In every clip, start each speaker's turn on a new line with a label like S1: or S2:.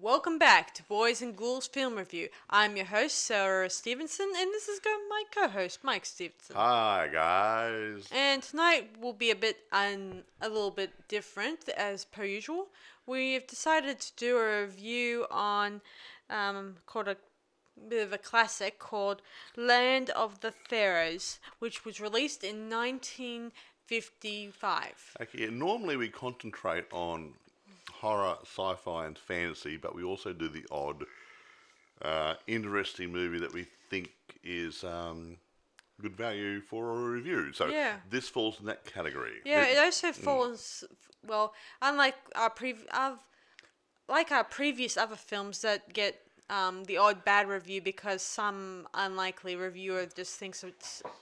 S1: Welcome back to Boys and Ghouls Film Review. I'm your host, Sarah Stephenson, and this is my co-host, Mike Stephenson.
S2: Hi, guys.
S1: And tonight will be a little bit different, as per usual. We've decided to do a review on called a bit of a classic called Land of the Pharaohs, which was released in 1955.
S2: Okay, normally we concentrate on horror, sci-fi, and fantasy, but we also do the odd, interesting movie that we think is good value for a review. So this falls in that category.
S1: Yeah, it also falls well. Unlike our previous other films that get the odd bad review because some unlikely reviewer just thinks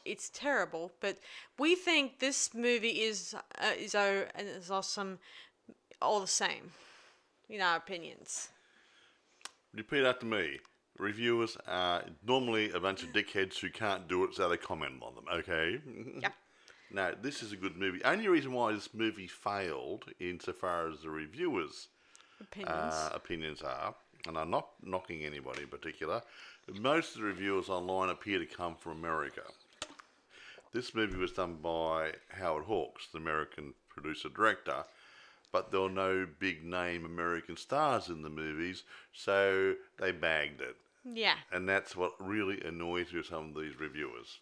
S1: it's terrible. But we think this movie is awesome. All the same, in our opinions.
S2: Repeat after me. Reviewers are normally a bunch of dickheads who can't do it, so they comment on them, okay?
S1: Yep.
S2: Now, this is a good movie. Only reason why this movie failed, insofar as the reviewers' opinions are, and I'm not knocking anybody in particular, most of the reviewers online appear to come from America. This movie was done by Howard Hawks, the American producer-director, but there were no big-name American stars in the movies, so they bagged it.
S1: Yeah.
S2: And that's what really annoys you, some of these reviewers.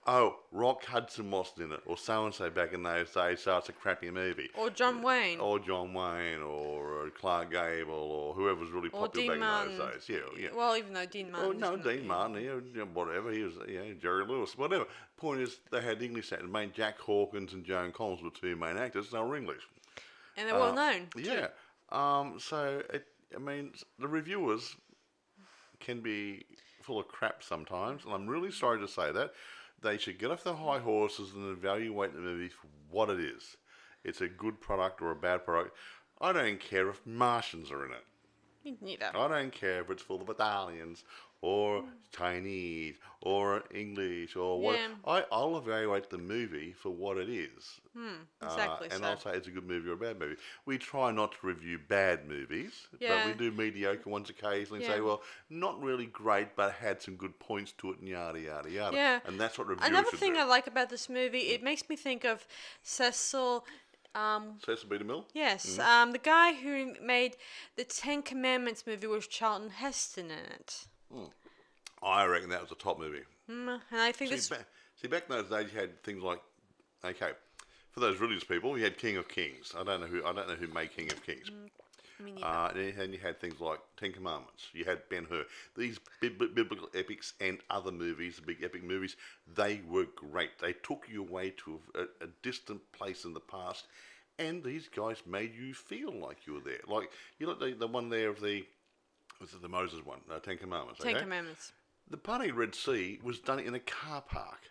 S2: Oh, Rock Hudson wasn't in it, or so-and-so back in those days, so it's a crappy movie.
S1: Or John Wayne.
S2: Or Clark Gable, or whoever was really popular back in those days. Yeah.
S1: Well, even though Dean Martin.
S2: Dean Martin, whatever, he was, Jerry Lewis, whatever. Point is, they had English actors. Jack Hawkins and Joan Collins were two main actors, they were English.
S1: And they're well known.
S2: Yeah. The reviewers can be full of crap sometimes, and I'm really sorry to say that. They should get off their high horses and evaluate the movie for what it is. It's a good product or a bad product. I don't care if Martians are in it.
S1: Me neither.
S2: I don't care if it's full of Italians or Chinese or English or what. I'll evaluate the movie for what it is.
S1: Exactly.
S2: And I'll say it's a good movie or a bad movie. We try not to review bad movies, but we do mediocre ones occasionally and say, well, not really great, but had some good points to it and yada, yada, yada.
S1: Yeah.
S2: And that's what reviewers
S1: Another
S2: should
S1: thing
S2: do.
S1: I like about this movie, it makes me think of Cecil...
S2: Cecil B. DeMille?
S1: Yes. The guy who made the Ten Commandments movie with Charlton Heston in it.
S2: I reckon that was a top movie.
S1: And I think
S2: back in those days, you had things like, for those religious people, you had King of Kings. I don't know who made King of Kings. And you had things like Ten Commandments. You had Ben-Hur. These biblical epics and other movies, big epic movies, they were great. They took you away to a distant place in the past, and these guys made you feel like you were there. Like the one there of the Moses one, Ten Commandments.
S1: Ten Commandments.
S2: The Bloody Red Sea was done in a car park.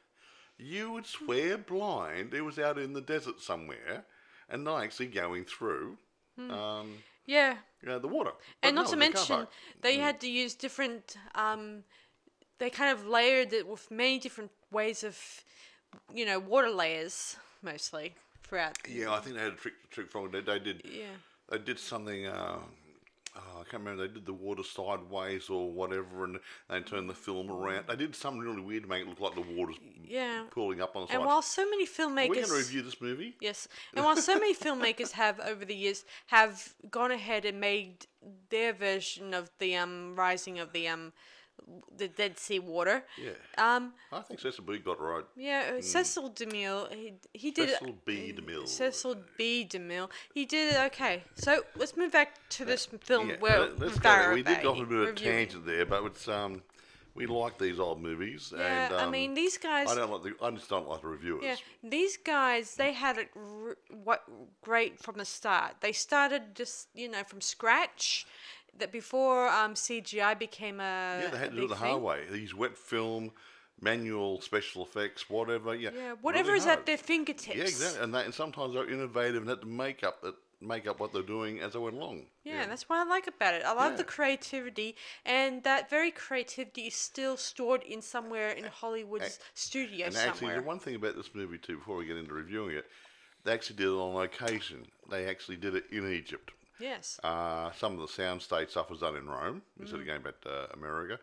S2: You would swear blind it was out in the desert somewhere, and not actually going through. The water.
S1: And not to mention, they had to use different. They kind of layered it with many different ways of, water layers mostly throughout.
S2: Yeah, I think they had a trick from it. They did. Yeah. They did something. I can't remember. They did the water sideways or whatever, and they turned the film around. They did something really weird to make it look like the water's pooling up on the side.
S1: And while so many filmmakers...
S2: Are we going to review this movie?
S1: Yes. And while so many filmmakers have, over the years, have gone ahead and made their version of the rising of the Dead Sea water.
S2: Yeah. I think Cecil B. got it right.
S1: Yeah, Cecil DeMille, he did it.
S2: Cecil B. DeMille.
S1: Cecil B. DeMille. He did it okay. So let's move back to this film
S2: where let's go. We did go off a bit of a tangent there, but it's we like these old movies.
S1: Yeah,
S2: and,
S1: these guys.
S2: I just don't like the reviewers.
S1: Yeah, these guys, they had it great from the start. They started just from scratch. That before CGI became
S2: they had to do it the hard way. These wet film, manual special effects, whatever. Yeah,
S1: whatever
S2: really
S1: is at their fingertips.
S2: Yeah, exactly. And sometimes they're innovative and had to make up what they're doing as they went along.
S1: Yeah, that's what I like about it. I love the creativity, and that very creativity is still stored in somewhere in Hollywood's studio somewhere.
S2: And actually, the one thing about this movie too, before we get into reviewing it, they actually did it on location. They actually did it in Egypt.
S1: Yes.
S2: Some of the soundstage stuff was done in Rome instead of going back to America.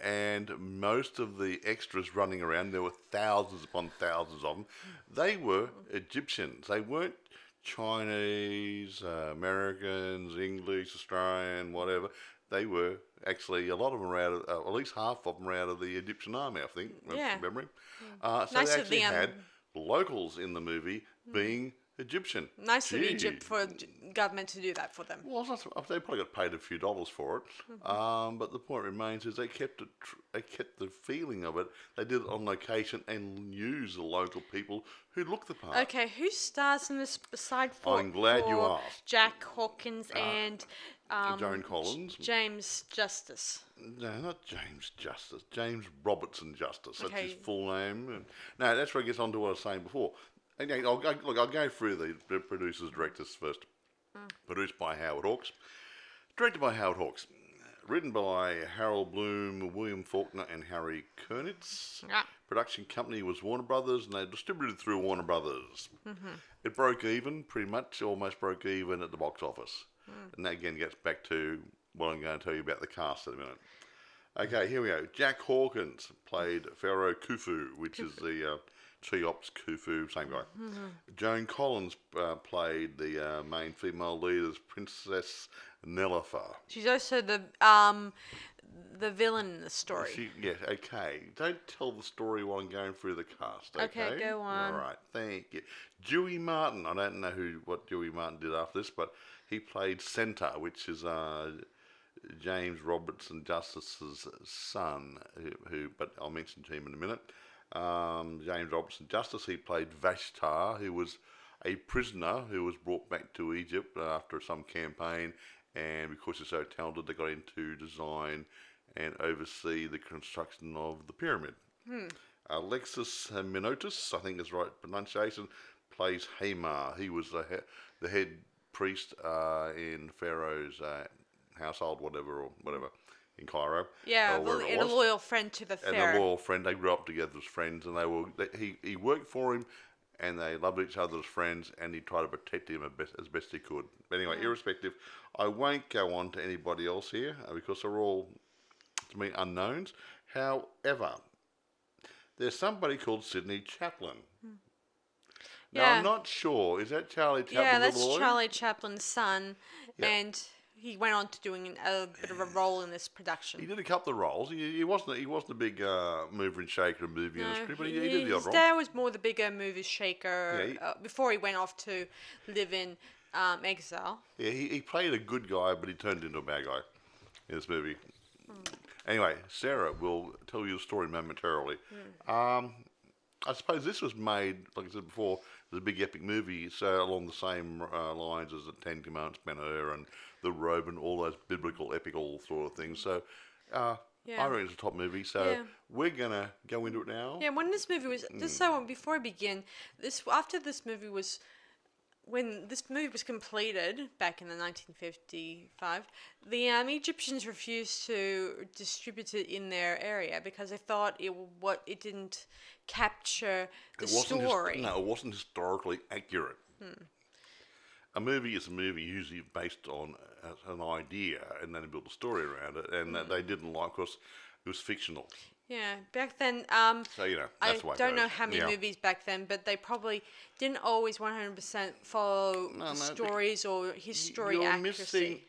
S2: And most of the extras running around, there were thousands upon thousands of them, they were Egyptians. They weren't Chinese, Americans, English, Australian, whatever. They were actually, a lot of them were out of, at least half of them were out of the Egyptian army, I think,
S1: Yeah.
S2: from memory. So
S1: Nice
S2: they
S1: of
S2: actually
S1: the,
S2: had locals in the movie being Egyptian.
S1: Nice of
S2: Gee.
S1: Egypt for government to do that for them.
S2: Well, they probably got paid a few dollars for it, but the point remains is they kept it. They kept the feeling of it. They did it on location and used the local people who looked the part.
S1: Okay, who stars in this aside
S2: I'm glad you
S1: for
S2: asked.
S1: Jack Hawkins and
S2: Joan Collins.
S1: James Justice?
S2: No, not James Justice. James Robertson Justice. That's
S1: Okay.
S2: his full name. No, that's where it gets on to what I was saying before. Okay, I'll go through the producers, directors first. Produced by Howard Hawks. Directed by Howard Hawks. Written by Harold Bloom, William Faulkner, and Harry Kernitz.
S1: Yeah.
S2: Production company was Warner Brothers, and they distributed through Warner Brothers. It broke even, pretty much, almost broke even at the box office. And that again gets back to what I'm going to tell you about the cast in a minute. Okay, here we go. Jack Hawkins played Pharaoh Khufu, which is the Cheops, Khufu, same guy. Joan Collins played the main female lead as Princess Nellifer.
S1: She's also the villain in the story.
S2: Yes, okay. Don't tell the story while I'm going through the cast, okay?
S1: Okay, go on.
S2: All right, thank you. Dewey Martin, I don't know what Dewey Martin did after this, but he played Center, which is James Robertson Justice's son, but I'll mention him in a minute. James Robertson Justice, he played Vashtar, who was a prisoner who was brought back to Egypt after some campaign, and because he's so talented, they got him to design and oversee the construction of the pyramid. Alexis Minotis, I think is the right pronunciation, plays Hamar. He was the head priest in Pharaoh's household, whatever, in Cairo.
S1: Yeah,
S2: wherever it
S1: and a
S2: was.
S1: loyal friend to the
S2: And
S1: Pharaoh.
S2: a loyal friend. They grew up together as friends, and he worked for him, and they loved each other as friends, and he tried to protect him as best he could. But anyway, irrespective, I won't go on to anybody else here because they're all, to me, unknowns. However, there's somebody called Sidney Chaplin. Now,
S1: Yeah.
S2: I'm not sure. Is that Charlie Chaplin?
S1: Yeah,
S2: the
S1: that's
S2: boy?
S1: Charlie Chaplin's son,
S2: Yeah.
S1: and he went on to doing a bit of a role in this production.
S2: He did a couple of roles. He wasn't a big mover and shaker in the movie industry, but he did the odd
S1: his
S2: role.
S1: dad was more the bigger movie shaker
S2: Yeah,
S1: before he went off to live in exile.
S2: Yeah, he played a good guy, but he turned into a bad guy in this movie. Anyway, Sarah will tell you the story momentarily. I suppose this was made, like I said before, as a big epic movie, so along the same lines as the Ten Commandments, Ben-Hur, and the Robe, and all those biblical, epical sort of things. So I reckon it's a top movie. So we're gonna go into it now.
S1: Yeah, when this movie was just so before I begin, when this movie was completed back in the 1955, the Egyptians refused to distribute it in their area because they thought it didn't capture the story.
S2: It wasn't historically accurate. A movie is a movie usually based on an idea, and then they build a story around it, and that they didn't like because it was fictional.
S1: Yeah, back then,
S2: So that's
S1: I
S2: the way it
S1: don't know
S2: goes.
S1: how many
S2: Yeah.
S1: movies back then, but they probably didn't always 100% follow the stories or history
S2: You're
S1: accuracy.
S2: missing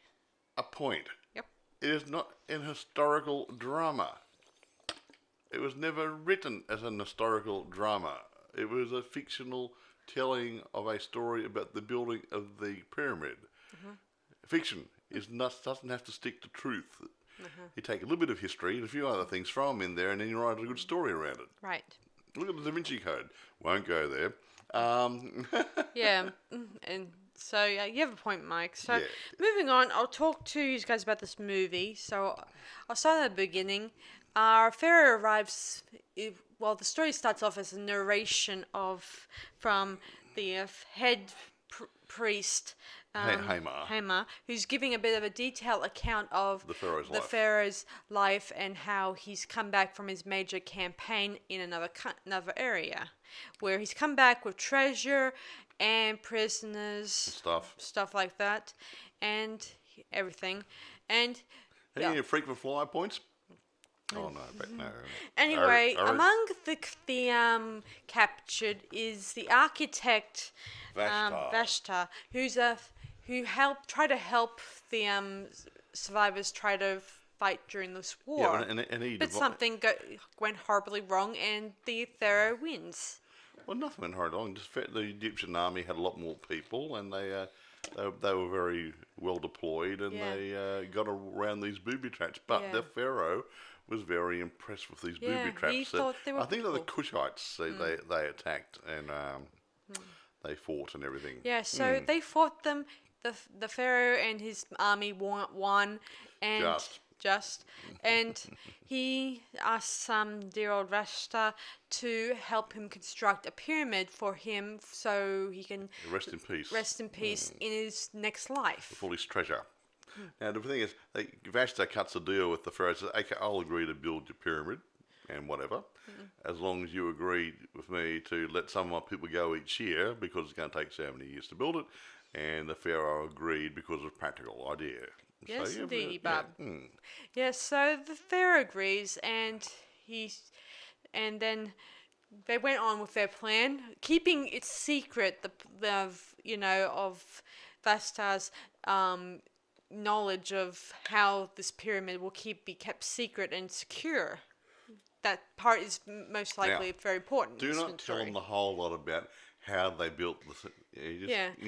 S2: a point.
S1: Yep.
S2: It is not an historical drama. It was never written as an historical drama. It was a fictional telling of a story about the building of the pyramid. Fiction doesn't have to stick to truth. You take a little bit of history and a few other things, throw them in there, and then you write a good story around it.
S1: Right.
S2: Look at the Da Vinci Code. Won't go there.
S1: Yeah, and so you have a point, Mike. So
S2: Yeah.
S1: moving on, I'll talk to you guys about this movie. So I'll start at the beginning. Our Pharaoh arrives. Well, the story starts off as a narration from the head priest.
S2: Hamar.
S1: Who's giving a bit of a detailed account of
S2: The
S1: Pharaoh's life and how he's come back from his major campaign in another area, where he's come back with treasure and prisoners, stuff like that, and everything. And
S2: Any frequent flyer points? Oh no, but no.
S1: anyway, among the captured is the architect Vashta, who try to help the survivors try to fight during this war.
S2: Yeah, and
S1: but something went horribly wrong, and the Pharaoh wins.
S2: Well, nothing went horribly wrong. Just the Egyptian army had a lot more people, and they were very well deployed, and they got around these booby traps. But the Pharaoh was very impressed with these booby traps.
S1: He thought they were
S2: I think that the Cushites they attacked and they fought and everything.
S1: Yeah, so they fought them. The Pharaoh and his army won, and and he asked some dear old Vashta to help him construct a pyramid for him so he can
S2: rest in peace.
S1: In his next life.
S2: With all his treasure. Now the thing is, Vashta cuts a deal with the Pharaoh. Says, "Okay, I'll agree to build your pyramid and whatever, as long as you agree with me to let some of my people go each year because it's going to take so many years to build it." And the Pharaoh agreed because of practical idea.
S1: Yes, indeed, Bob. Yes, so the Pharaoh agrees, and then they went on with their plan, keeping it secret. Of Vashta's knowledge of how this pyramid will be kept secret and secure. That part is most likely very important.
S2: Do not tell them the whole lot about how they built the.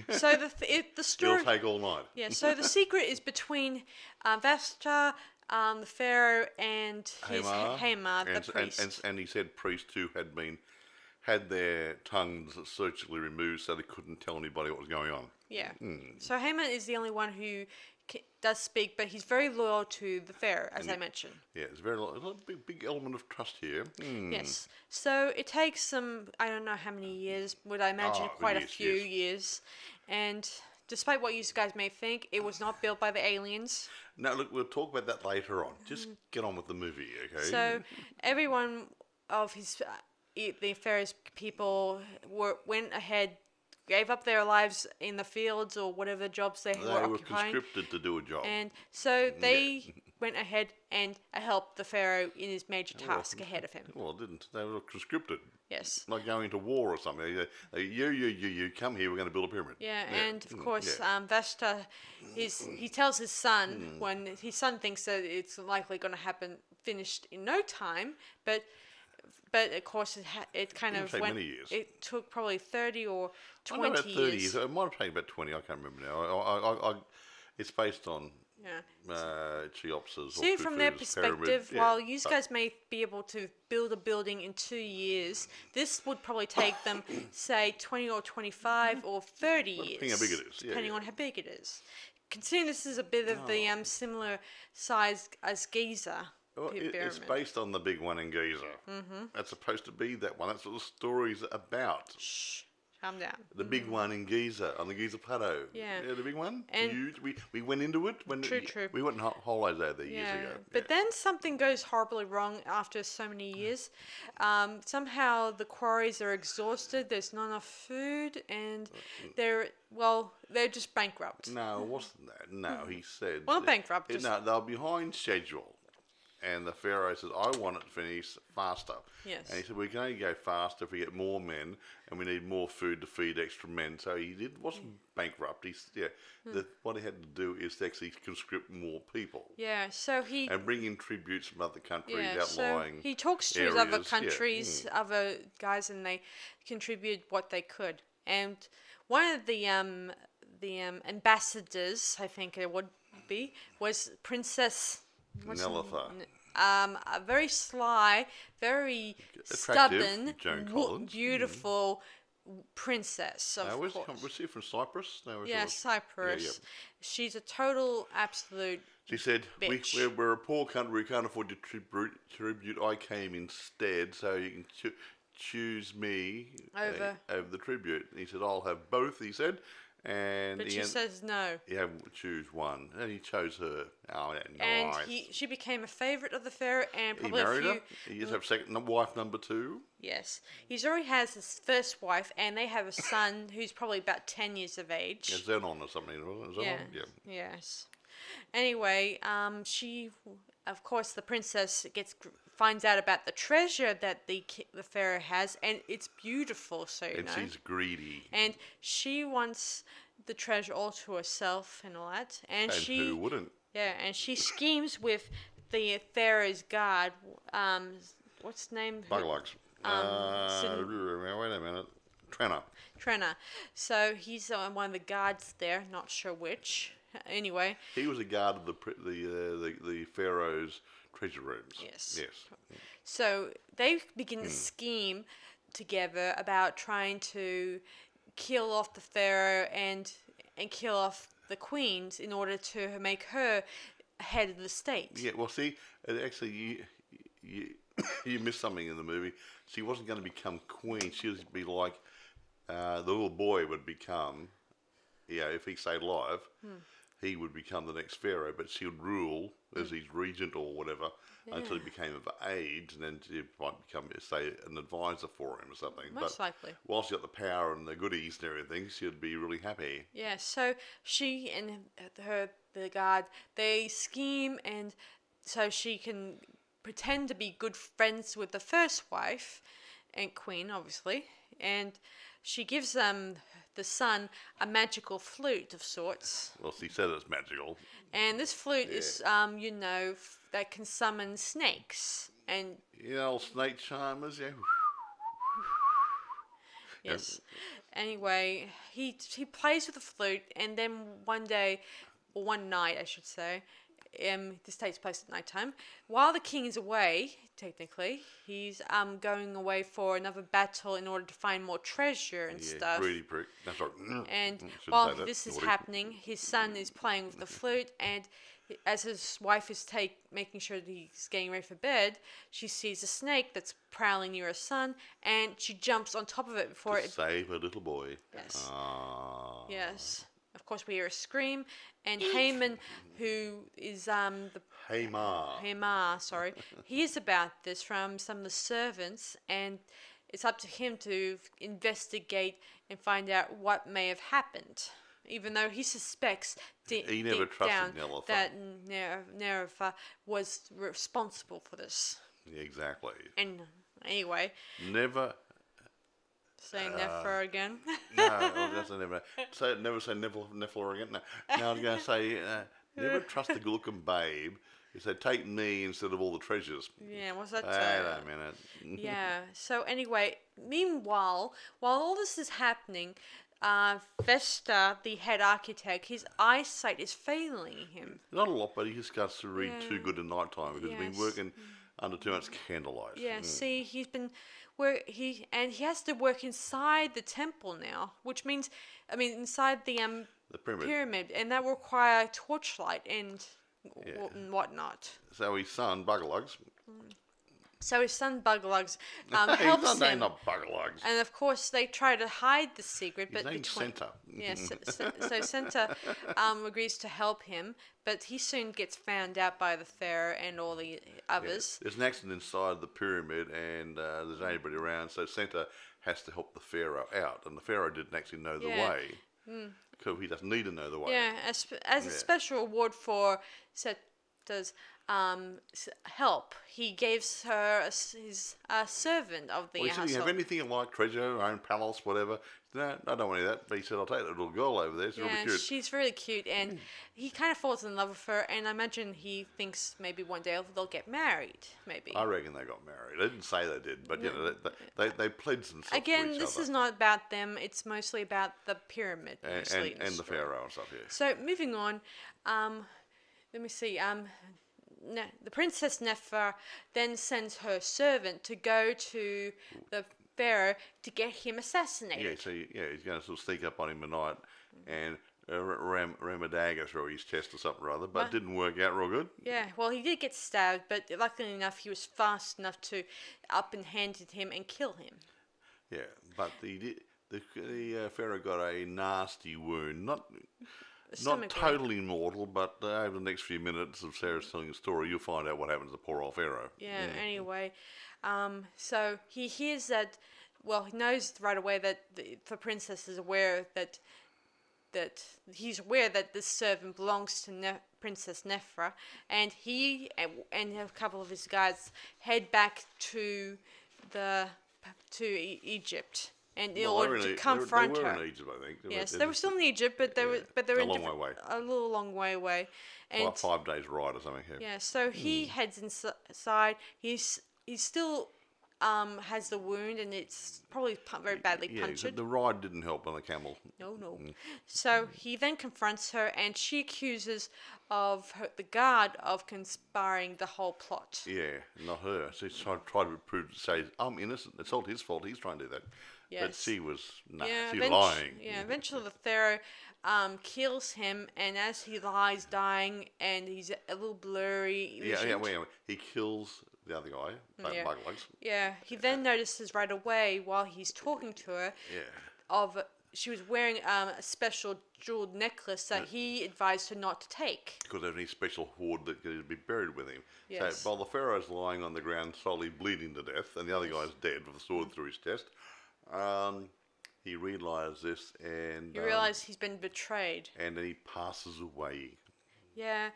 S1: So the story.
S2: It'll take all night.
S1: Yeah. So the secret is between Vashta, the Pharaoh, and his Hamar, the priest.
S2: And he said priests who had their tongues surgically removed so they couldn't tell anybody what was going on.
S1: Yeah. So Haman is the only one who does speak, but he's very loyal to the Pharaoh, as I mentioned.
S2: Yeah, it's there's a big element of trust here.
S1: Yes. So it takes some, I don't know how many years, would I imagine quite a few years. And despite what you guys may think, it was not built by the aliens.
S2: No, look, we'll talk about that later on. Just get on with the movie, okay?
S1: So everyone of the Pharaoh's people went ahead, gave up their lives in the fields or whatever jobs they were occupying.
S2: They were conscripted to do a job.
S1: And so they went ahead and helped the Pharaoh in his major task ahead of him.
S2: Well, didn't. They were conscripted.
S1: Yes.
S2: Like going to war or something. You come here, we're going to build a pyramid.
S1: Yeah, and of course, Vashta, he tells his son, when his son thinks that it's likely going to happen, finished in no time, but of course it kind of went. Many years. It took probably 30 or 20
S2: about 30 years. It might have taken about 20. I can't remember now. It's based on Cheops' or
S1: See, from their perspective, while you guys may be able to build a building in 2 years, this would probably take them, say, 20 or 25 or 30 years.
S2: Depending how big it is.
S1: Depending on how big it is. Considering this is a bit of the similar size as Giza.
S2: Well, it's based on the big one in Giza. That's supposed to be that one. That's what the story's about.
S1: Shh, calm down.
S2: The big one in Giza, on the Giza Plateau.
S1: Yeah.
S2: The big one.
S1: And
S2: huge. We went into it when
S1: true.
S2: We went on holidays over there years ago.
S1: But then something goes horribly wrong after so many years. Somehow the quarries are exhausted. There's not enough food, and they're just bankrupt.
S2: No, it wasn't that. No, he said.
S1: Well, bankrupt.
S2: No, they were behind schedule. And the Pharaoh says, I want it to finish faster.
S1: Yes.
S2: And he said, we can only go faster if we get more men, and we need more food to feed extra men. So he wasn't bankrupt. What he had to do is to actually conscript more people.
S1: Yeah, so
S2: and bring in tributes from other countries
S1: so
S2: outlying
S1: he talks to
S2: areas.
S1: Other countries, other guys, and they contribute what they could. And one of the ambassadors, I think it would be, was Princess
S2: Nellifer.
S1: A very sly, very stubborn,
S2: Joan Collins.
S1: Beautiful princess.
S2: Was she from Cyprus? No,
S1: Cyprus. Yeah. She's a total, absolute.
S2: She said,
S1: bitch.
S2: "We're a poor country. We can't afford to tribute. I came instead, so you can choose me over the tribute." And he said, "I'll have both." He said. And
S1: But she says no.
S2: You have to choose one, and he chose her. Oh, yeah,
S1: And
S2: nice.
S1: she became a favorite of the Pharaoh, and
S2: He
S1: probably
S2: married
S1: a few.
S2: her. He used to have second wife number 2.
S1: Yes, he's already has his first wife, and they have a son who's probably about 10 years of age.
S2: Yeah, Zenon or something. Is
S1: Yeah.
S2: Yeah.
S1: Yes. Anyway, she, of course, the princess finds out about the treasure that the Pharaoh has, and it's beautiful. So
S2: And she's greedy.
S1: and she wants the treasure all to herself and all that, and she
S2: who wouldn't?
S1: yeah, and she schemes with the Pharaoh's guard. What's his name?
S2: Buglugs. Wait a minute.
S1: Trenna. So he's one of the guards there. Not sure which. Anyway.
S2: He was a guard of the Pharaoh's treasure rooms.
S1: Yes.
S2: Yes.
S1: So they begin to scheme together about trying to kill off the Pharaoh and kill off the queens in order to make her head of the state.
S2: Yeah. Well, see, actually, you missed something in the movie. She wasn't going to become queen. She would be like the little boy would become. Yeah, if he stayed alive, he would become the next pharaoh. But she would rule as his regent or whatever until he became of age, and then she might become, say, an advisor for him or something.
S1: Most likely.
S2: While she got the power and the goodies and everything, she'd be really happy.
S1: Yeah. So she and the guard, they scheme, and so she can pretend to be good friends with the first wife and queen, obviously, and she gives the son a magical flute of sorts.
S2: Well, she said it's magical.
S1: And this flute is, that can summon snakes. And
S2: Snake charmers, yeah.
S1: yes. Anyway, he plays with the flute, and then one night, I should say, this takes place at night time. While the king is away, technically, he's going away for another battle in order to find more treasure and stuff.
S2: Greedy prick. That's right.
S1: And while this is happening, his son is playing with the flute, and as his wife is making sure that he's getting ready for bed, she sees a snake that's prowling near her son, and she jumps on top of it before it
S2: save a little boy.
S1: Yes.
S2: Ah.
S1: Yes. Of course, we hear a scream, and Haman, who is Hamar, sorry, hears about this from some of the servants, and it's up to him to investigate and find out what may have happened. Even though he suspects
S2: he never trusted Nellifer.
S1: That Nellifer was responsible for this.
S2: Yeah, exactly.
S1: And anyway,
S2: never
S1: say Nellifer again.
S2: No, I was going to say never say Nellifer again. No, I was going to say never trust the good-looking babe. He said, take me instead of all the treasures.
S1: Yeah, what's that?
S2: Wait a minute.
S1: Yeah. So anyway, meanwhile, while all this is happening, Vesta, the head architect, his eyesight is failing him.
S2: Not a lot, but he just starts to read too good at night time because he's been working under too much candlelight.
S1: Yeah. See, he's been he has to work inside the temple now, which means, inside the pyramid, and that will require torchlight and whatnot.
S2: So his son, Buglugs.
S1: So his son Buglugs helps
S2: his son
S1: him.
S2: not Buglugs.
S1: And of course they try to hide the secret,
S2: His
S1: but
S2: name's Senta.
S1: Yes, so Senta agrees to help him, but he soon gets found out by the Pharaoh and all the others.
S2: There's an accident inside the pyramid, and there's nobody around, so Senta has to help the Pharaoh out, and the Pharaoh didn't actually know the way. Because he doesn't need to know the way.
S1: Yeah, as a special award for Seta's help, he gives her his servant of the
S2: household. You have anything like treasure, own palace, whatever? No, I don't want any of that. But he said, I'll take that little girl over there. She's really cute.
S1: She's really cute, and he kind of falls in love with her, and I imagine he thinks maybe one day they'll get married, maybe.
S2: I reckon they got married. They didn't say they did, but they pledged themselves
S1: Again,
S2: to each
S1: this
S2: other.
S1: is not about them. It's mostly about the pyramid.
S2: And the Pharaoh and stuff, yeah.
S1: So, moving on, let me see. The Princess Nefer then sends her servant to go to the Pharaoh to get him assassinated.
S2: Yeah, so he's going to sort of sneak up on him at night and ram a dagger through his chest or something or other, but it didn't work out real good.
S1: Yeah, well, he did get stabbed, but luckily enough, he was fast enough to up and handed him and kill him.
S2: Yeah, but the the Pharaoh got a nasty wound, not
S1: Stomach
S2: totally mortal, but over the next few minutes of Sarah's telling the story, you'll find out what happens to poor old Pharaoh.
S1: Yeah. Anyway, so he hears that. Well, he knows right away that the princess is aware that he's aware that this servant belongs to Princess Nefra, and he and a couple of his guys head back to Egypt, and in order to confront her.
S2: They were in Egypt, I think.
S1: Yes, they were still in Egypt, but they were
S2: a long way away.
S1: A little long way away. And
S2: 5 days ride or something.
S1: yeah, so he heads inside. He's still has the wound, and it's probably very badly punctured.
S2: The ride didn't help on the camel.
S1: No. So he then confronts her, and she accuses the guard of conspiring the whole plot.
S2: Yeah, not her. She tried to say, I'm innocent. It's all his fault. He's trying to do that.
S1: Yes.
S2: But she was lying.
S1: Yeah, eventually the Pharaoh kills him, and as he lies dying, and he's a little blurry.
S2: Wait. He kills the other guy, Buglings.
S1: Yeah, he then notices right away while he's talking to her she was wearing a special jeweled necklace that he advised her not to take.
S2: Because there's any special hoard that could be buried with him.
S1: Yes.
S2: So while the Pharaoh's lying on the ground slowly bleeding to death, and the other guy's dead with a sword through his chest, he realizes this, and
S1: he realizes he's been betrayed.
S2: And then he passes away.
S1: Yeah.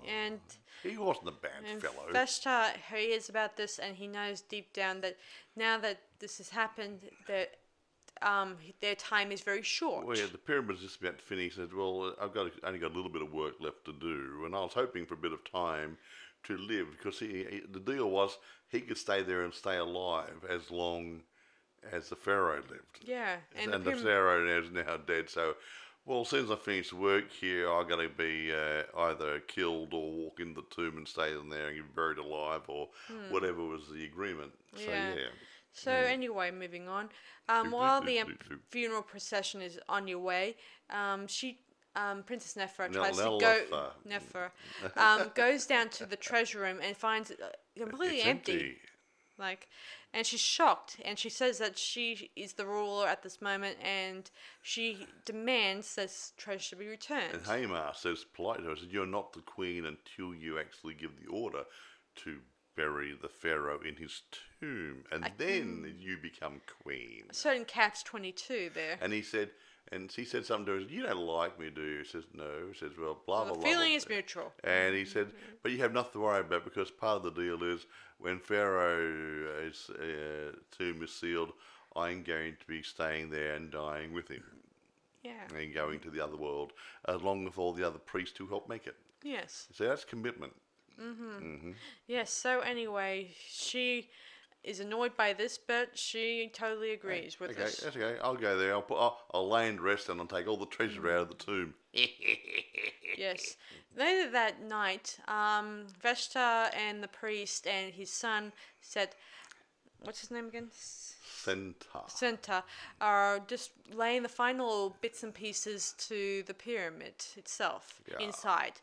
S1: And
S2: he wasn't a bad fellow.
S1: Vashta hears about this, and he knows deep down that now that this has happened, that their time is very short.
S2: Well, yeah, the pyramid's just about to finish. He said, well, only got a little bit of work left to do, and I was hoping for a bit of time to live, because the deal was he could stay there and stay alive as long as the Pharaoh lived.
S1: Yeah.
S2: And the Pharaoh is now dead, so, well, as soon as I finish work here, I'm going to be either killed or walk in the tomb and stay in there and get buried alive, or whatever was the agreement. So, yeah.
S1: So anyway, moving on. While the funeral procession is on your way, Princess Nefra tries to go. Nefer goes down to the treasure room and finds it completely empty. And she's shocked, and she says that she is the ruler at this moment, and she demands this treasure to be returned.
S2: And Hamar says politely to her, "You're not the queen until you actually give the order to bury the Pharaoh in his tomb, and then you become queen."
S1: A certain catch-22 there.
S2: And she said something to her. You don't like me, do you? He says, no. He says, well, blah, blah, blah.
S1: The feeling is mutual.
S2: And he said, but you have nothing to worry about, because part of the deal is when Pharaoh's tomb is sealed, I'm going to be staying there and dying with him.
S1: Yeah.
S2: And going to the other world, along with all the other priests who help make it.
S1: Yes.
S2: So that's commitment.
S1: Yes, so anyway, she is annoyed by this, but she totally agrees with this.
S2: That's okay. I'll go there. I'll lay and rest, and I'll take all the treasure out of the tomb.
S1: Yes. Later that night, Vashta and the priest and his son said, what's his name again? Senta are just laying the final bits and pieces to the pyramid itself inside.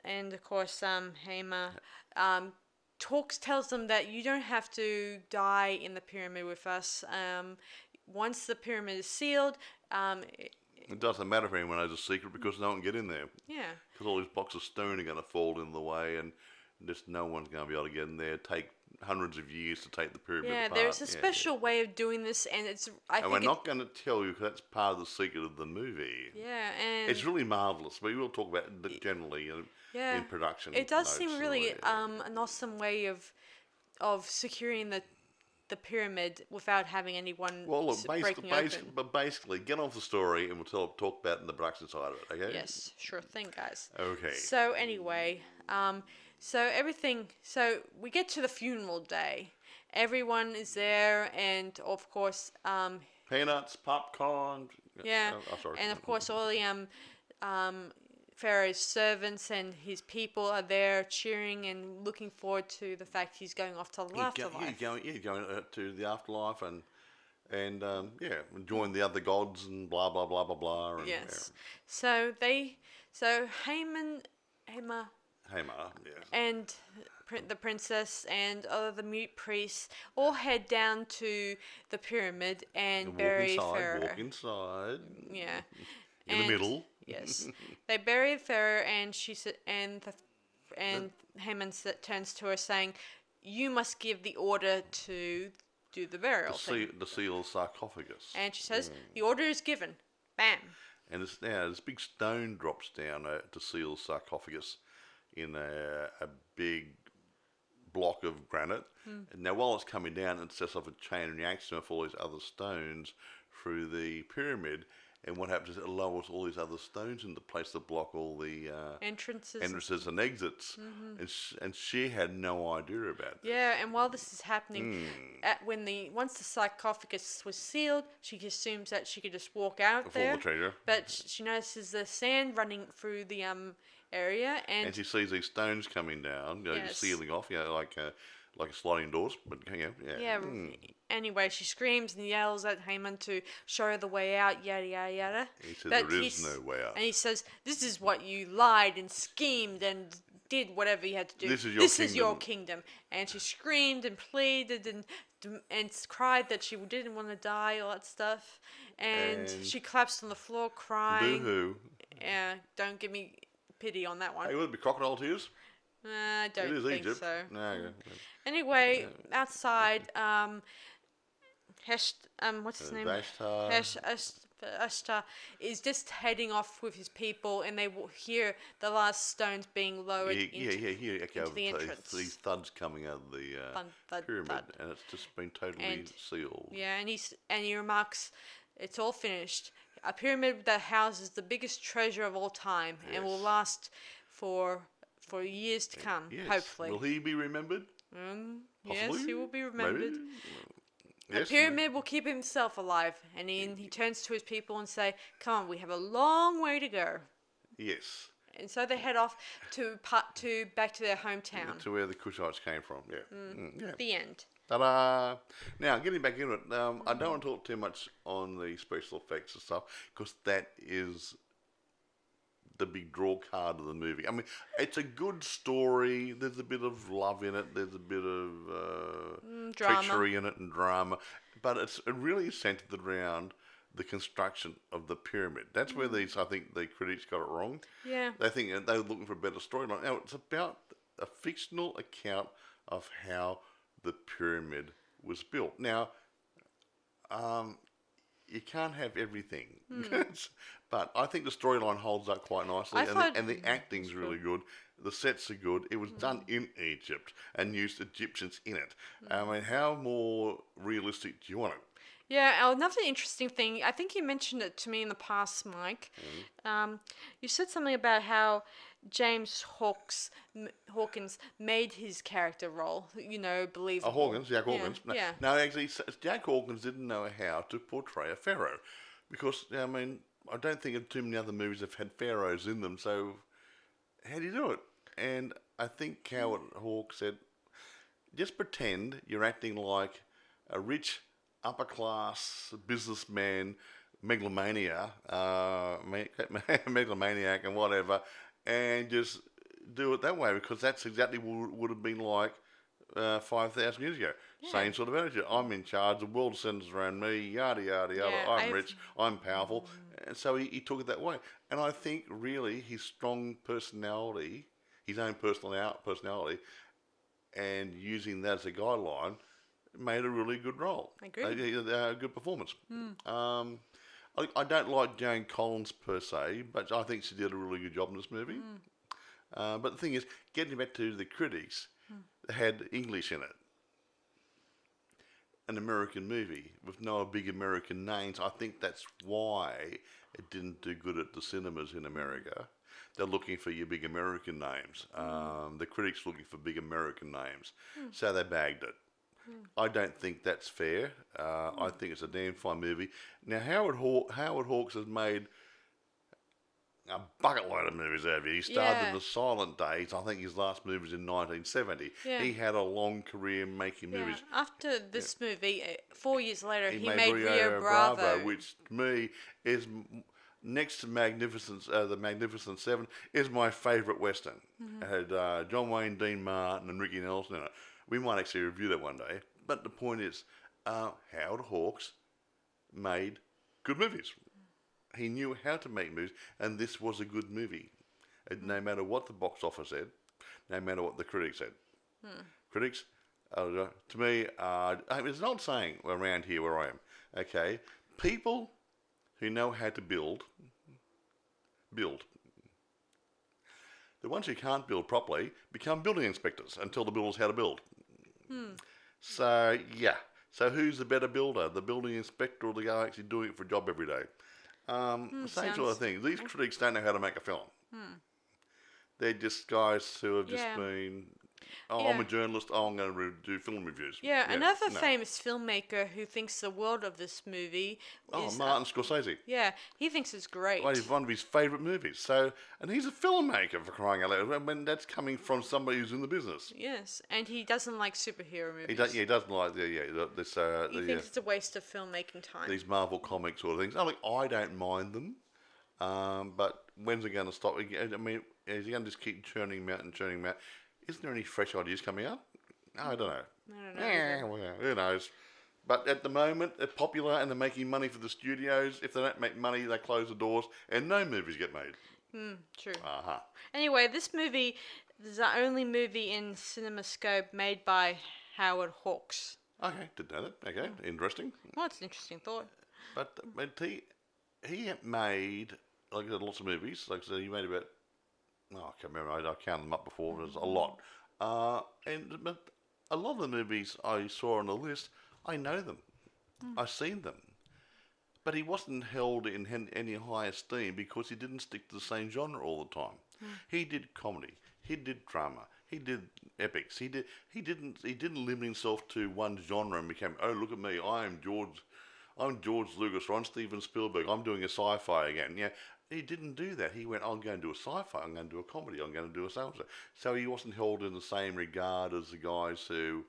S1: And of course, Haima tells them that you don't have to die in the pyramid with us. Once the pyramid is sealed,
S2: it doesn't matter for anyone knows a secret, because no one can get in there.
S1: Yeah.
S2: Because all these blocks of stone are going to fall in the way, and just no one's going to be able to get in there. Take hundreds of years to take the pyramid apart.
S1: Yeah, there's a special way of doing this, and
S2: we're not going to tell you, because that's part of the secret of the movie.
S1: Yeah, and
S2: it's really marvelous. We will talk about it generally in production.
S1: It does seem really an awesome way of securing the pyramid without having anyone breaking open.
S2: But basically, get off the story, and we'll talk about it in the production side of it. Okay?
S1: Yes, sure thing, guys.
S2: Okay.
S1: So anyway, So we get to the funeral day. Everyone is there, and of course,
S2: peanuts, popcorn.
S1: Yeah.
S2: Sorry.
S1: And of course, all the Pharaoh's servants and his people are there cheering and looking forward to the fact he's going off to the afterlife.
S2: Going to the afterlife and join the other gods and blah blah blah blah blah. And,
S1: yes. So Haima
S2: Hamar, yes.
S1: and the princess and the mute priests all head down to the pyramid and bury Pharaoh.
S2: Walk inside.
S1: Yeah.
S2: In the middle.
S1: Yes. They bury Pharaoh, and and Haman turns to her saying, "You must give the order to do the burial thing."
S2: The seal sarcophagus.
S1: And she says, "The order is given." Bam.
S2: And this big stone drops down to seal sarcophagus in a big block of granite. And now, while it's coming down, it sets off a chain reaction of all these other stones through the pyramid. And what happens is it lowers all these other stones into place to block all the entrances and exits. And she had no idea about this.
S1: Yeah, and while this is happening, once the sarcophagus was sealed, she assumes that she could just walk out there.
S2: The treasure.
S1: But she notices the sand running through the area, and
S2: she sees these stones coming down, sealing off, like sliding doors. But
S1: yeah. Anyway, she screams and yells at Haman to show her the way out, yada yada yada.
S2: He says there is no way out.
S1: And he says, "This is what you lied and schemed and did whatever you had to do.
S2: This is
S1: your kingdom." And she screamed and pleaded and cried that she didn't want to die, all that stuff. And she collapsed on the floor crying.
S2: Boo-hoo.
S1: Yeah, don't give me pity on that one.
S2: Hey, would it be crocodile tears?
S1: I don't think
S2: Egypt.
S1: so.
S2: No.
S1: Anyway, outside, what's his name? Ashtar is just heading off with his people, and they will hear the last stones being lowered into the entrance.
S2: These thuds coming out of the pyramid, and it's just been totally sealed.
S1: Yeah, and he remarks, "It's all finished. A pyramid that houses the biggest treasure of all time, and will last for years to come, hopefully."
S2: Will he be remembered?
S1: Yes, he will be remembered.
S2: Maybe?
S1: The pyramid will keep himself alive, and he turns to his people and say, "Come on, we have a long way to go."
S2: Yes.
S1: And so they head off back to their hometown.
S2: To where the Kushites came from, yeah.
S1: The end.
S2: Ta-da! Now, getting back into it, I don't want to talk too much on the special effects and stuff, because that is the big draw card of the movie. I mean, it's a good story. There's a bit of love in it. There's a bit of treachery in it and drama. But it really is centered around the construction of the pyramid. That's where I think the critics got it wrong.
S1: Yeah.
S2: They think they were looking for a better storyline. Now, it's about a fictional account of how the pyramid was built. Now, you can't have everything. But I think the storyline holds up quite nicely, and the acting's really good. The sets are good. It was done in Egypt and used Egyptians in it. I mean, how more realistic do you want it?
S1: Yeah, another interesting thing, I think you mentioned it to me in the past, Mike. You said something about how James Hawkins made his character role, believable.
S2: Jack Hawkins.
S1: Yeah.
S2: No, actually, Jack Hawkins didn't know how to portray a pharaoh. Because, I mean, I don't think of too many other movies that have had pharaohs in them, so how do you do it? And I think Howard Hawke said, just pretend you're acting like a rich, upper-class businessman, megalomaniac and whatever, and just do it that way, because that's exactly what would have been like 5,000 years ago. Yeah. Same sort of attitude. I'm in charge, the world centers around me, yada, yada, yada. Yeah, I'm rich, I'm powerful. And so he took it that way. And I think really his strong personality, his own personality, and using that as a guideline, made a really good role.
S1: I agree.
S2: A good performance. I don't like Joan Collins per se, but I think she did a really good job in this movie. But the thing is, getting back to the critics, they had English in it. An American movie with no big American names. I think that's why it didn't do good at the cinemas in America. They're looking for your big American names. The critics looking for big American names. So they bagged it. I don't think that's fair. I think it's a damn fine movie. Now, Howard Hawks has made a bucket load of movies out of it. He started in the silent days. I think his last movie was in 1970. Yeah. He had a long career making movies.
S1: After this movie, 4 years later, he made Rio Bravo,
S2: which to me is next to the Magnificent Seven, is my favourite Western. It had John Wayne, Dean Martin and Ricky Nelson in it. We might actually review that one day. But the point is, Howard Hawks made good movies. He knew how to make movies, and this was a good movie. No matter what the box office said, no matter what the critics said. Critics, to me, it's an old saying around here where I am. Okay, people who know how to build. The ones who can't build properly become building inspectors and tell the builders how to build. So, yeah. So who's the better builder, the building inspector or the guy actually doing it for a job every day? Same sort of thing. These critics don't know how to make a film. They're just guys who have just been, I'm a journalist, I'm going to do film reviews.
S1: Yeah, another famous filmmaker who thinks the world of this movie is...
S2: Martin Scorsese.
S1: Yeah, he thinks it's great.
S2: Well, it's one of his favourite movies. So, and he's a filmmaker, for crying out loud. I mean, that's coming from somebody who's in the business.
S1: Yes, and he doesn't like superhero movies.
S2: He doesn't like this.
S1: He thinks it's a waste of filmmaking time.
S2: These Marvel comic sort of things. I don't mind them, but when's it going to stop? I mean, is he going to just keep churning them out? Isn't there any fresh ideas coming out? I don't know.
S1: I don't know.
S2: Well, who knows? But at the moment, they're popular and they're making money for the studios. If they don't make money, they close the doors and no movies get made.
S1: True. Anyway, this movie is the only movie in Cinemascope made by Howard Hawks.
S2: Okay, didn't know that. Okay, interesting.
S1: Well, it's an interesting thought.
S2: But he made, like I said, lots of movies. Like I said, he made about, I can't remember, I counted them up before, there's a lot. But a lot of the movies I saw on the list, I know them. I've seen them. But he wasn't held in any high esteem because he didn't stick to the same genre all the time. He did comedy, he did drama, he did epics. He didn't limit himself to one genre and became, oh, look at me, I'm George Lucas or I'm Steven Spielberg, I'm doing a sci-fi again. Yeah, he didn't do that. He went, I'm going to do a sci-fi, I'm going to do a comedy, I'm going to do a so-and-so. So he wasn't held in the same regard as the guys who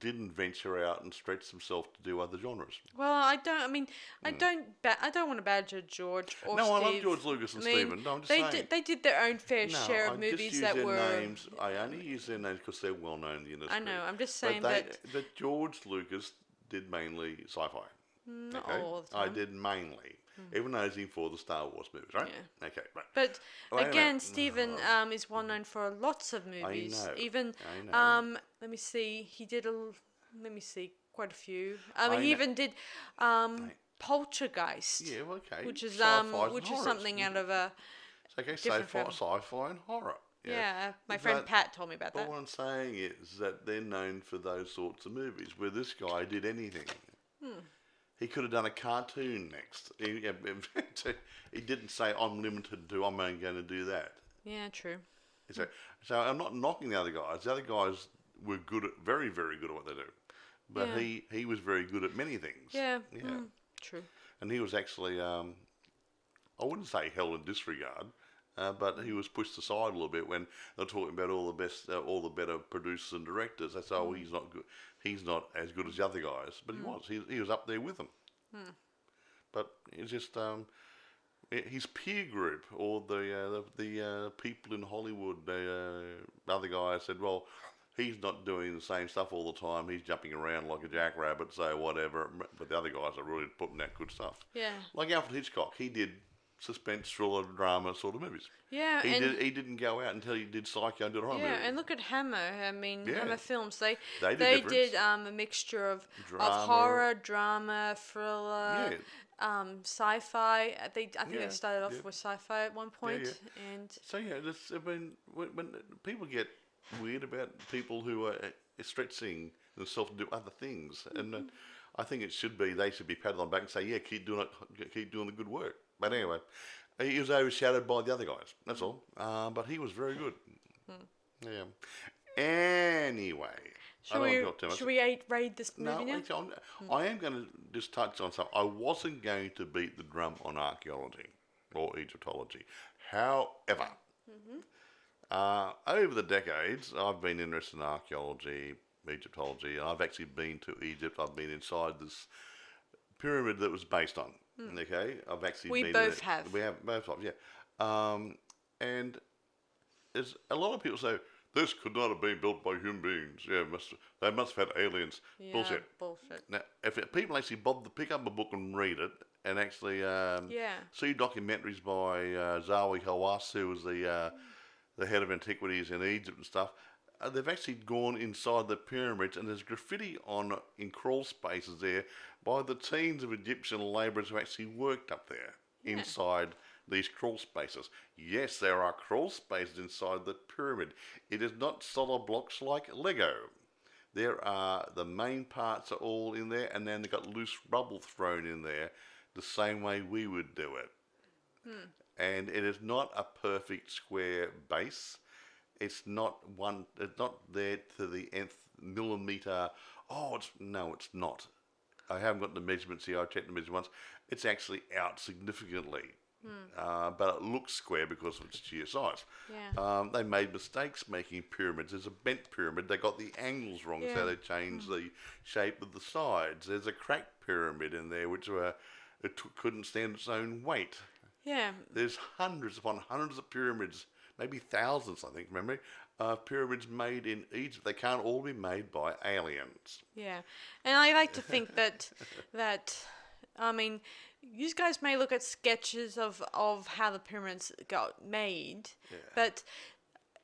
S2: didn't venture out and stretch themselves to do other genres.
S1: Well, I don't want to badger George or
S2: No,
S1: Steve.
S2: I love George Lucas and Steven. No, I'm just saying.
S1: They did their own fair share of movies that were...
S2: Names. I only use their names because they're well known in the industry.
S1: I know, I'm just saying
S2: but George Lucas did mainly sci-fi.
S1: Not all the time.
S2: I did mainly. Even though he's in for the Star Wars movies, right?
S1: Yeah.
S2: Okay, right.
S1: But again, Stephen is well known for lots of movies.
S2: I know.
S1: Even
S2: I know.
S1: let me see, he did quite a few. He even did Poltergeist.
S2: Yeah, well, okay.
S1: Which is
S2: Sci-fi
S1: something out of a
S2: sci-fi and horror.
S1: Yeah, my friend Pat told me about that.
S2: But what I'm saying is that they're known for those sorts of movies, where this guy did anything. He could have done a cartoon next. He didn't say, I'm limited to, I'm only going to do that.
S1: Yeah, true.
S2: So I'm not knocking the other guys. The other guys were very, very good at what they do. But he was very good at many things.
S1: Yeah. True.
S2: And he was actually, I wouldn't say held in disregard, but he was pushed aside a little bit when they're talking about all the better producers and directors. They say, oh, he's not good. He's not as good as the other guys, but he was. He was up there with them. But it's just his peer group or the people in Hollywood. The other guys said, well, he's not doing the same stuff all the time. He's jumping around like a jackrabbit, so whatever. But the other guys are really putting out good stuff.
S1: Yeah.
S2: Like Alfred Hitchcock, he did suspense, thriller, drama sort of movies.
S1: Yeah,
S2: he didn't go out until he did Psycho and did a horror movie.
S1: And look at Hammer. I mean, Hammer Films. They did a mixture of horror, drama, thriller, sci-fi. I think they started off with sci-fi at one point. And
S2: so when people get weird about people who are stretching themselves to do other things, and I think they should be patted on the back and say, yeah, keep doing the good work. But anyway, he was overshadowed by the other guys. That's all. But he was very good. Yeah. Anyway,
S1: should we raid this movie now?
S2: Actually, I am going to just touch on something. I wasn't going to beat the drum on archaeology or Egyptology. However, over the decades, I've been interested in archaeology, Egyptology, and I've actually been to Egypt. I've been inside this pyramid that was based on. Okay, I've actually
S1: We
S2: been
S1: both
S2: in it.
S1: have.
S2: We have both of, yeah. And there's a lot of people say this could not have been built by human beings. Yeah, they must have had aliens.
S1: Yeah,
S2: Bullshit.
S1: bullshit.
S2: Now, if people actually bother to pick up a book and read it, and actually
S1: Yeah.
S2: see documentaries by Zawi Hawass, who was the head of antiquities in Egypt and stuff, they've actually gone inside the pyramids, and there's graffiti in crawl spaces there by the teams of Egyptian labourers who actually worked up there inside these crawl spaces. Yes, there are crawl spaces inside the pyramid. It is not solid blocks like Lego. There are the main parts are all in there, and then they've got loose rubble thrown in there, the same way we would do it. And it is not a perfect square base. It's not there to the nth millimeter. It's not. I haven't got the measurements here. I checked the measurements. It's actually out significantly. But it looks square because of its sheer size.
S1: Yeah.
S2: They made mistakes making pyramids. There's a bent pyramid. They got the angles wrong, so they changed the shape of the sides. There's a cracked pyramid in there, which couldn't stand its own weight.
S1: Yeah.
S2: There's hundreds upon hundreds of pyramids, maybe thousands, I think, remember, pyramids made in Egypt. They can't all be made by aliens.
S1: Yeah. And I like to think that I mean, you guys may look at sketches of how the pyramids got made, but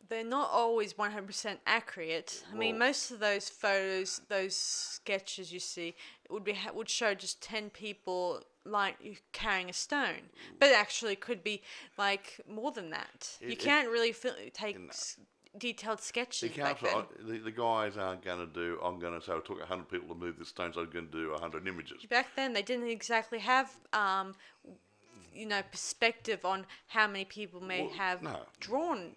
S1: they're not always 100% accurate. I mean, most of those photos, those sketches you see, would show just 10 people carrying a stone, but it actually could be like more than that. You can't really take detailed sketches back then.
S2: The guys aren't going to do. I'm going to say it took 100 people to move the stones. I'm going to do 100 images.
S1: Back then, they didn't exactly have perspective on how many people may have drawn,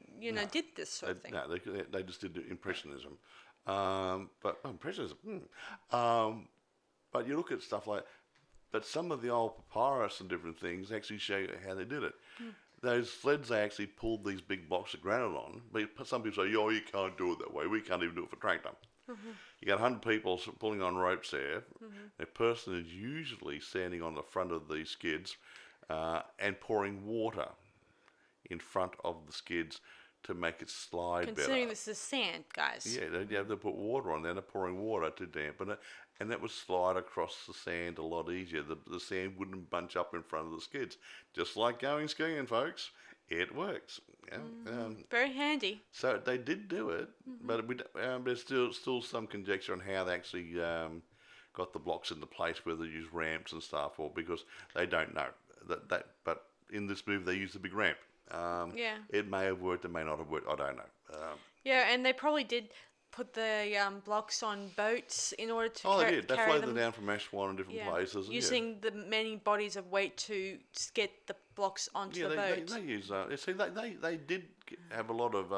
S1: did this sort of thing.
S2: No, they just did impressionism. But impressionism. But you look at stuff like, but some of the old papyrus and different things actually show you how they did it. Those sleds they actually pulled these big blocks of granite on. But some people say, you can't do it that way. We can't even do it for tractor. You got 100 people pulling on ropes there. A person is usually standing on the front of the skids and pouring water in front of the skids to make it slide better.
S1: Considering this is sand, guys.
S2: Yeah, they have to put water on there. They're pouring water to dampen it, and that would slide across the sand a lot easier. The sand wouldn't bunch up in front of the skids. Just like going skiing, folks. It works. Yeah.
S1: Very handy.
S2: So they did do it, but there's still some conjecture on how they actually got the blocks into place, whether they use ramps and stuff, or because they don't know that. But in this movie, they used a big ramp. It may have worked, it may not have worked. I don't know.
S1: And they probably did put the blocks on boats in order to
S2: they did. They
S1: carry
S2: floated
S1: them
S2: down from Ashwan in different places.
S1: Using the many bodies of weight to get the blocks onto the boat.
S2: They use they did have a lot of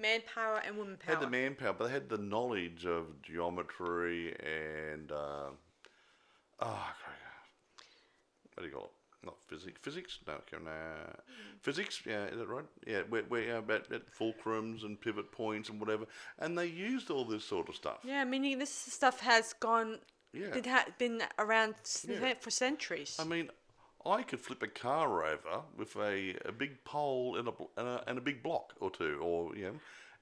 S1: manpower and woman power.
S2: Had the manpower, but they had the knowledge of geometry and what do you call it? Not physics. Physics? No, physics. Yeah, is that right? Yeah, we're about fulcrums and pivot points and whatever, and they used all this sort of stuff.
S1: Yeah, meaning this stuff has gone. Been around for centuries.
S2: I mean, I could flip a car over with a big pole and a big block or two,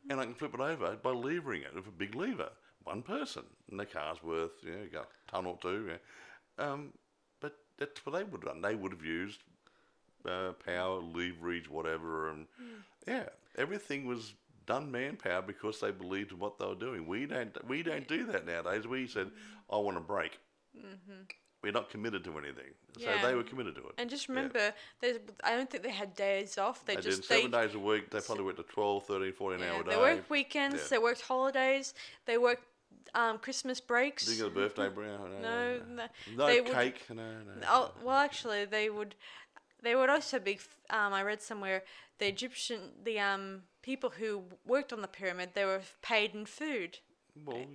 S2: and I can flip it over by levering it with a big lever. One person, and the car's worth a ton or two. Yeah. But that's what they would have done. They would have used power, leverage, whatever, and everything was done manpower because they believed in what they were doing. We don't do that nowadays. We said, I want a break. We're not committed to anything. So they were committed to it.
S1: And just remember, I don't think they had days off. They
S2: did 7 days a week. They probably worked a 12, 13, 14 hour day.
S1: They worked weekends. They worked holidays. They worked Christmas breaks.
S2: Didn't get a birthday break.
S1: No
S2: cake.
S1: No. Well, actually, they would also be. I read somewhere the people who worked on the pyramid, they were paid in food.
S2: Well,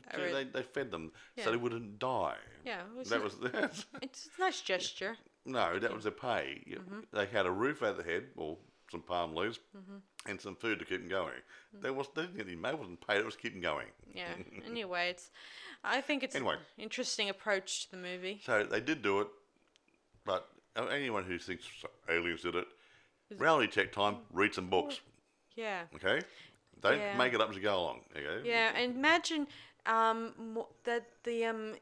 S2: they fed them so they wouldn't die.
S1: Yeah,
S2: it's
S1: a nice gesture.
S2: No, that was their pay. They had a roof over their head, or some palm leaves, and some food to keep them going. They didn't get any money. It wasn't paid. It was keeping going.
S1: Yeah. Anyway, I think it's an interesting approach to the movie.
S2: So they did do it, but anyone who thinks aliens did it, reality check time, read some books.
S1: Yeah.
S2: Okay? Don't
S1: Yeah.
S2: make it up as you go along. Okay?
S1: Yeah, and imagine that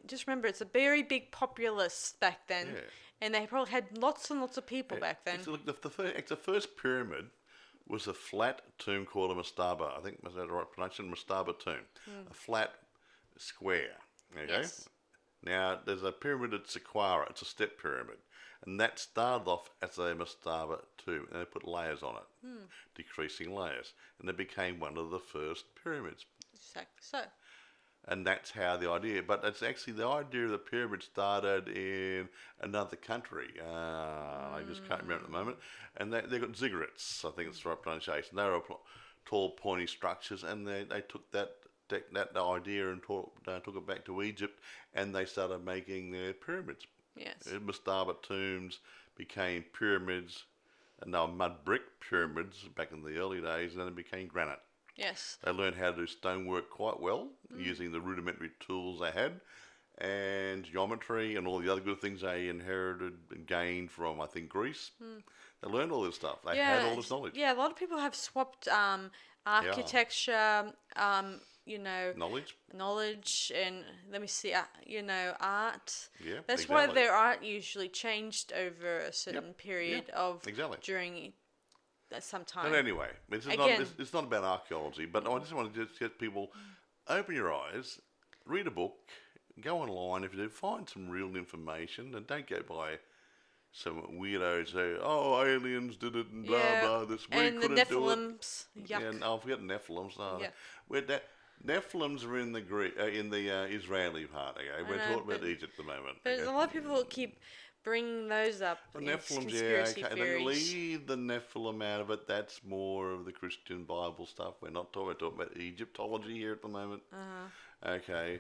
S1: just remember it's a very big populace back then,
S2: Yeah.
S1: and they probably had lots and lots of people back then.
S2: Look, the first pyramid was a flat tomb called a mastaba. I think was that the right pronunciation? Mastaba tomb. A flat square. Okay?
S1: Yes.
S2: Now, there's a pyramid at Saqqara. It's a step pyramid. And that started off as a mastaba tomb. And they put layers on it, decreasing layers. And it became one of the first pyramids.
S1: Exactly so.
S2: And that's how the idea, but it's actually the idea of the pyramid started in another country. I just can't remember at the moment. And they got ziggurats, I think it's the right pronunciation. They were tall, pointy structures, and they took that idea and took it back to Egypt, and they started making their pyramids.
S1: Yes.
S2: Mastaba tombs became pyramids, and they were mud brick pyramids back in the early days, and then it became granite.
S1: Yes.
S2: They learned how to do stonework quite well using the rudimentary tools they had, and geometry and all the other good things they inherited and gained from, I think, Greece. They learned all this stuff. They had all this knowledge.
S1: Yeah, a lot of people have swapped architecture, knowledge, and let me see, art.
S2: Yeah,
S1: That's why their art usually changed over a certain period of during some time.
S2: But anyway, it's not about archaeology, but I just want to just get people, open your eyes, read a book, go online if you do, find some real information, and don't go by some weirdos say, oh, aliens did it and blah, blah, this, we
S1: and
S2: couldn't
S1: the
S2: do it.
S1: Nephilims, yuck.
S2: Yeah, I'll forget Nephilims. Nephilims are in the Israeli part, okay? We're talking about Egypt at the moment.
S1: But
S2: okay?
S1: a lot of people keep bringing those up.
S2: The
S1: It's
S2: Nephilims,
S1: conspiracy
S2: okay.
S1: theories.
S2: Leave the Nephilim out of it. That's more of the Christian Bible stuff. We're talking about Egyptology here at the moment. Okay.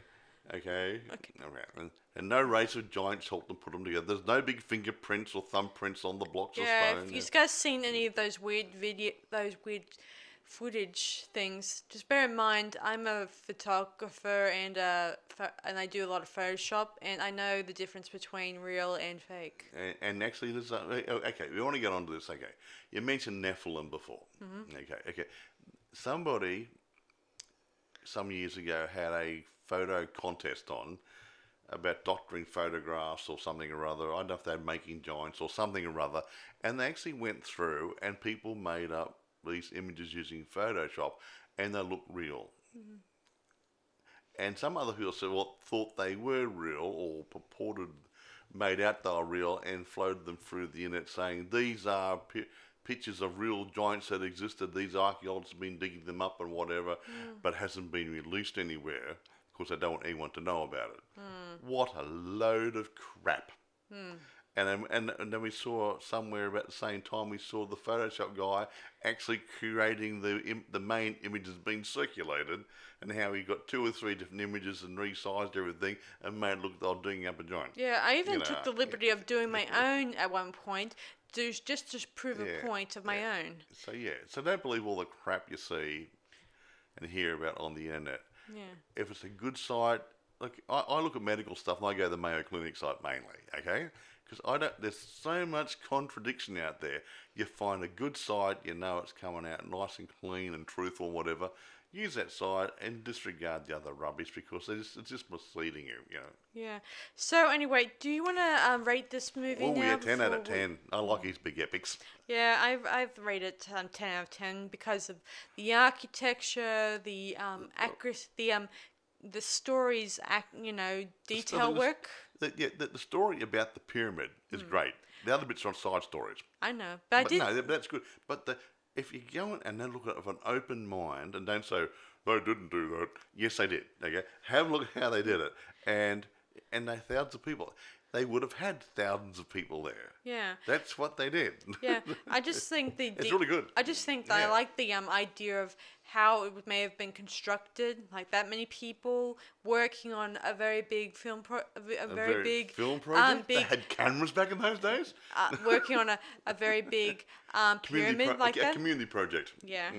S2: And no race of giants helped them put them together. There's no big fingerprints or thumbprints on the blocks of stone.
S1: If you guys seen any of those weird footage things, just bear in mind I'm a photographer and I do a lot of Photoshop, and I know the difference between real and fake.
S2: And actually, there's okay. We want to get onto this. Okay, you mentioned Nephilim before. Okay. Somebody some years ago had a photo contest on about doctoring photographs or something or other. I don't know if they're making giants or something or other, and they actually went through and people made up these images using Photoshop, and they look real. And some other people thought they were real or purported, made out they were real, and floated them through the internet saying these are pictures of real giants that existed. These archaeologists have been digging them up and whatever, but hasn't been released anywhere. Of course, they don't want anyone to know about it. What a load of crap. And then we saw somewhere about the same time, we saw the Photoshop guy actually creating the main images being circulated, and how he got 2 or 3 different images and resized everything and made it look like digging up a giant.
S1: Yeah, I even took the liberty of doing my own at one point, just to prove a point of my own.
S2: So don't believe all the crap you see and hear about on the internet.
S1: Yeah.
S2: If it's a good site, look, I look at medical stuff and I go to the Mayo Clinic site mainly, okay? Because there's so much contradiction out there. You find a good site, you know it's coming out nice and clean and truthful, whatever. Use that site and disregard the other rubbish because it's just misleading you,
S1: Yeah. So anyway, do you want to rate this movie now?
S2: Oh yeah, 10 out of 10. I like his big epics.
S1: Yeah, I've rated 10 out of 10 because of the architecture, the accuracy, the story's detail work.
S2: The story about the pyramid is great. The other bits are side stories.
S1: I know, but
S2: that's good. But if you go in and then look at it with an open mind and don't say they didn't do that. Yes, they did. Okay, have a look at how they did it, and they thousands of people. They would have had thousands of people there.
S1: Yeah.
S2: That's what they did.
S1: Yeah, I just think
S2: it's really good.
S1: I just think that I like the idea of how it may have been constructed, like that many people working on a very big film a very big
S2: film project. They had cameras back in those days.
S1: Working on a very big pyramid like that.
S2: A community project.
S1: Yeah,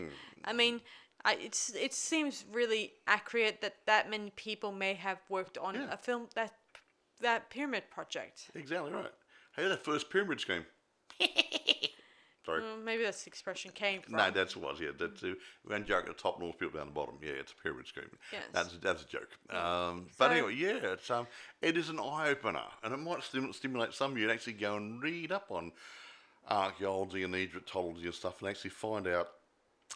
S1: I mean. It seems really accurate that many people may have worked on a film that pyramid project.
S2: Exactly right. Hey, that first pyramid scheme. Sorry.
S1: Maybe that's the expression came from.
S2: No, that's what it was, yeah. That's, when joke at the top, North people down the bottom. Yeah, it's a pyramid scheme.
S1: Yes.
S2: That's a joke.
S1: Yeah.
S2: But anyway, yeah, it is an eye-opener. And it might stimulate some of you to actually go and read up on archaeology and Egyptology and stuff and actually find out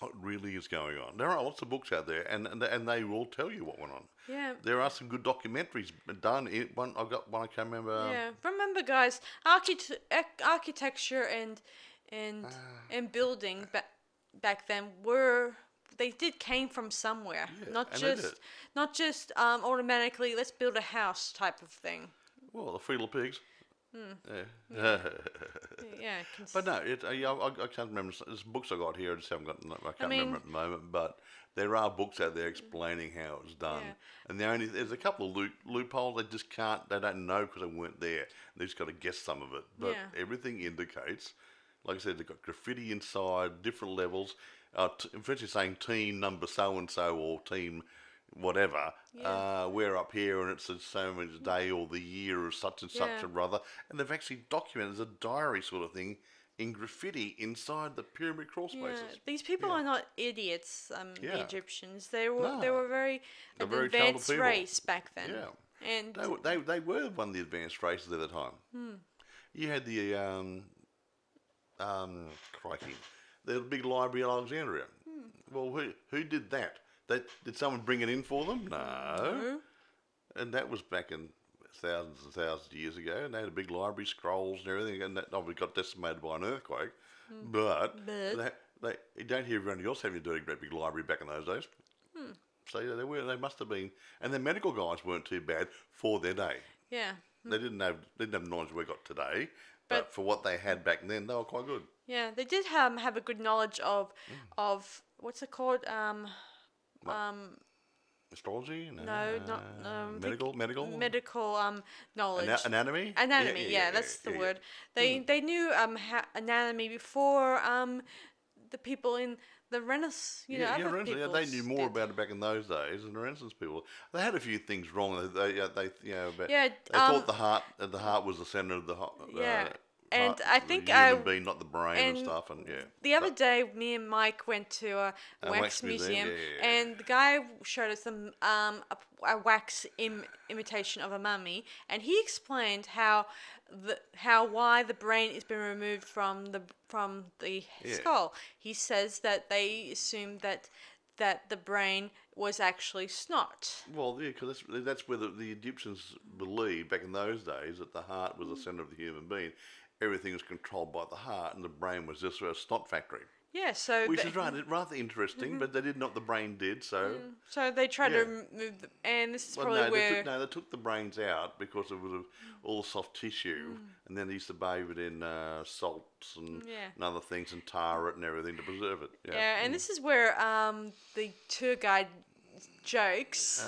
S2: what really is going on. There are lots of books out there, and they will tell you what went on.
S1: Yeah.
S2: There are some good documentaries done. I've got one I can't remember.
S1: Yeah. Remember, guys, architecture and building back then came from somewhere.
S2: Yeah,
S1: not just automatically let's build a house type of thing.
S2: Well, the fetal pigs.
S1: Yeah.
S2: But no, I can't remember. There's books I got here. I just haven't got. I can't remember at the moment. But there are books out there explaining how it was done.
S1: Yeah.
S2: And there's a couple of loopholes. They just can't. They don't know because they weren't there. They just got to guess some of it. But everything indicates, like I said, they've got graffiti inside, different levels. Eventually saying team number so and so or team whatever, we're up here and it's so much day or the year of such and such or rather, and they've actually documented as a diary sort of thing in graffiti inside the pyramid crawl spaces.
S1: These people are not idiots. The Egyptians, they were very
S2: They're very
S1: advanced
S2: talented
S1: race back then.
S2: Yeah,
S1: and
S2: they were one of the advanced races at the time. You had the crikey, the big library at Alexandria. Well, who did that? Did someone bring it in for them? No. And that was back in thousands and thousands of years ago. And they had a big library, scrolls and everything. And that obviously got decimated by an earthquake. But you don't hear everybody else having to do a great big library back in those days. So they must have been. And the medical guys weren't too bad for their day.
S1: Yeah.
S2: They didn't have knowledge we got today. But for what they had back then, they were quite good.
S1: Yeah, they did have a good knowledge of what's it called?
S2: Astrology?
S1: No, not medical knowledge.
S2: Anatomy?
S1: Anatomy, that's the word. They knew anatomy before the people in the Renaissance.
S2: They knew more about it back in those days than the Renaissance people. They had a few things wrong. They thought the heart was the center of the heart.
S1: And I think
S2: the human being, not the brain and stuff, and
S1: the other day, me and Mike went to a wax museum, and the guy showed us a wax imitation of a mummy, and he explained why the brain has been removed from the skull. He says that they assumed that the brain was actually snot.
S2: Well, yeah, because that's where the Egyptians believed back in those days that the heart was the center of the human being. Everything was controlled by the heart, and the brain was just a snot factory.
S1: Yeah, so
S2: which is rather interesting, but they did not. The brain did so.
S1: So they tried to remove, and this is
S2: they took the brains out because it was all soft tissue, and then they used to bathe it in salts and other things and tar it and everything to preserve it.
S1: Yeah, and this is where the tour guide jokes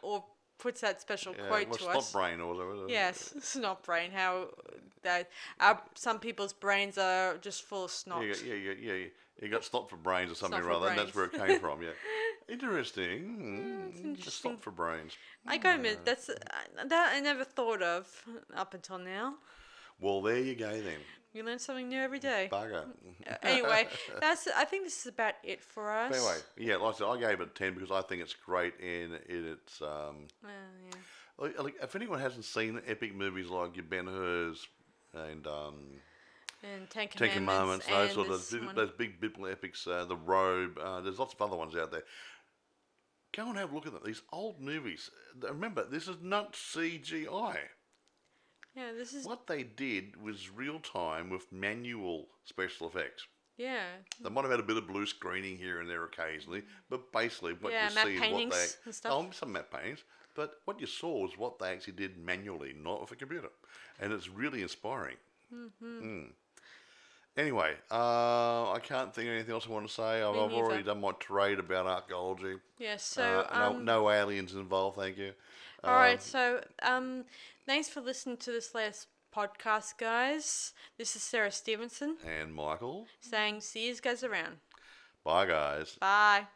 S1: or puts that special quote to us.
S2: Snot brain or whatever.
S1: Yes, snot brain. How that some people's brains are just full of snot.
S2: You got snot for brains or something or other, and that's where it came from. Yeah, interesting.
S1: It's interesting.
S2: Snot for brains.
S1: I gotta admit, that I never thought of up until now.
S2: Well, there you go then.
S1: You learn something new every day.
S2: Bugger.
S1: Anyway, I think this is about it for us.
S2: Anyway, like I said, I gave it a 10 because I think it's great in its. Like, if anyone hasn't seen epic movies like your Ben-Hur's and
S1: Ten
S2: Commandments, those big biblical epics, The Robe. There's lots of other ones out there. Go and have a look at them. These old movies. Remember, this is not CGI.
S1: Yeah, this is...
S2: What they did was real time with manual special effects.
S1: Yeah.
S2: They might have had a bit of blue screening here and there occasionally, but basically what you see is what they...
S1: And stuff.
S2: Some matte paintings, but what you saw was what they actually did manually, not with a computer. And it's really inspiring. Anyway, I can't think of anything else I want to say. I've already done my trade about archaeology.
S1: Yeah, so...
S2: no aliens involved, thank you.
S1: All right, so thanks for listening to this last podcast, guys. This is Sarah Stephenson.
S2: And Michael.
S1: Saying, see you guys around.
S2: Bye, guys.
S1: Bye.